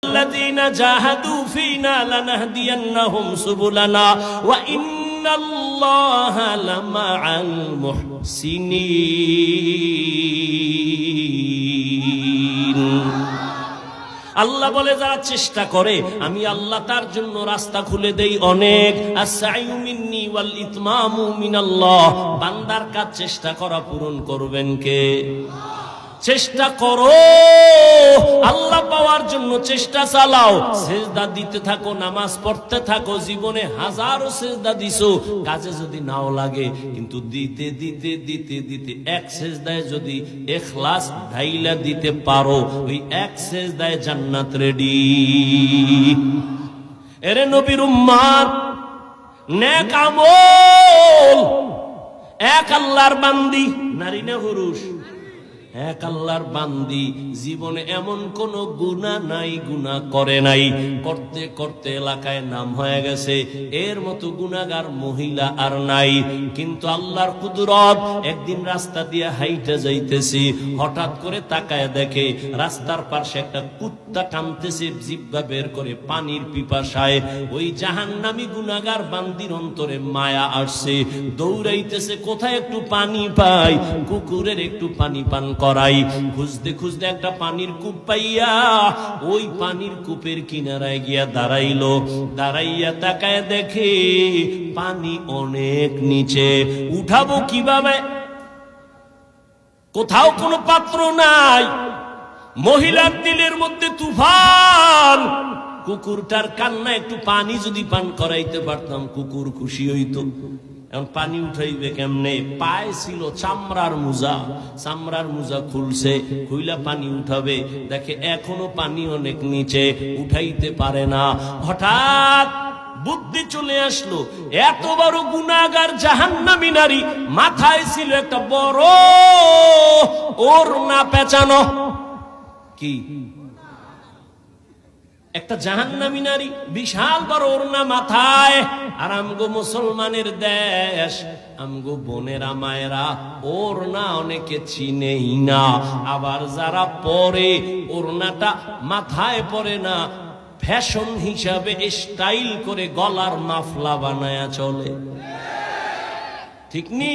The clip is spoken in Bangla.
ওয়াল্লাযীনা জাহাদু ফীনা লানাহদিয়ান্নাহুম সুবুলানা ওয়া ইন্নাল্লাহা লামাআল মুহসিনিন। আল্লাহ বলে যারা চেষ্টা করে আমি আল্লাহ তার জন্য রাস্তা খুলে দেই অনেক। আস-সাইয়ু মিন্নি ওয়াল ইতমামু মিনাল্লাহ। বান্দার কাজ চেষ্টা করা পূরণ করবেন কে? চেষ্টা করো, আল্লাহ পাওয়ার জন্য চেষ্টা চালাও, সেজদা দিতে থাকো, নামাজ পড়তে থাকো। জীবনে হাজারো সেজদা দিছো, কাজে যদি নাও লাগে, কিন্তু দিতে দিতে দিতে দিতে এক সেজদায় যদি ইখলাস ঢাইলা দিতে পারো, ওই এক সেজদায় জান্নাত রেডি। এরে নবীর উম্মত, নেক আমল, এক আল্লাহর বান্দি, নারী না পুরুষ, এক আল্লাহর বান্দি, জীবনে এমন কোন গুনাহ নাই, গুনাহ করে নাই, করতে করতে এলাকায় নাম হয়ে গেছে, এর মতো গুনাহগার মহিলা আর নাই। কিন্তু আল্লাহর কুদরত, একদিন রাস্তা দিয়ে হাইটে যাইতেছি, হঠাৎ করে তাকায় দেখে রাস্তার পাশে একটা কুত্তা কাঁদতেছে জিহ্বা বের করে পানির পিপাসায়। ওই জাহান্নামী গুনাহগার বান্দির অন্তরে মায়া আসছে, দৌড়াইতেছে কোথায় একটু পানি পাই, কুকুরের একটু পানি পান করাই। খুঁজতে খুঁজতে একটা পানির কূপ পাইয়া ওই পানির কূপের কিনারায় গিয়া দাঁড়াইলো। দাঁড়াইয়া তাকায় দেখে পানি অনেক নিচে, উঠাবো কিভাবে? কোথাও কোনো পাত্র নাই, মহিলার দিলের মধ্যে তুফান। কুকুরটার কান্না, একটু পানি যদি পান করাইতে পারতাম কুকুর খুশি হইতো। এখন পানি উঠাইবে কেমনে? পায়ে ছিল চামড়ার মোজা, চামড়ার মোজা খুলছে, খুইলা পানি উঠাবে, দেখে এখনো পানি অনেক নিচে, উঠাইতে পারে না। হঠাৎ বুদ্ধি চলে আসলো, এত বড় গুনাহগার জাহান্নামী নারী, মাথায় ছিল একটা বড় ওড়না পেঁচানো। কি? একটা জাহান্নামী নারী, বিশাল বড় ওড়না মাথায়। আর আমগো মুসলমানের দেশ, আমগো বোনেরা মায়েরা ওড়না অনেকে চিনেই না। আবার যারা পরে ওড়নাটা মাথায় পরে না, ফ্যাশন হিসাবে স্টাইল করে গলার মাফলা বানায়া চলে। ঠিক নি?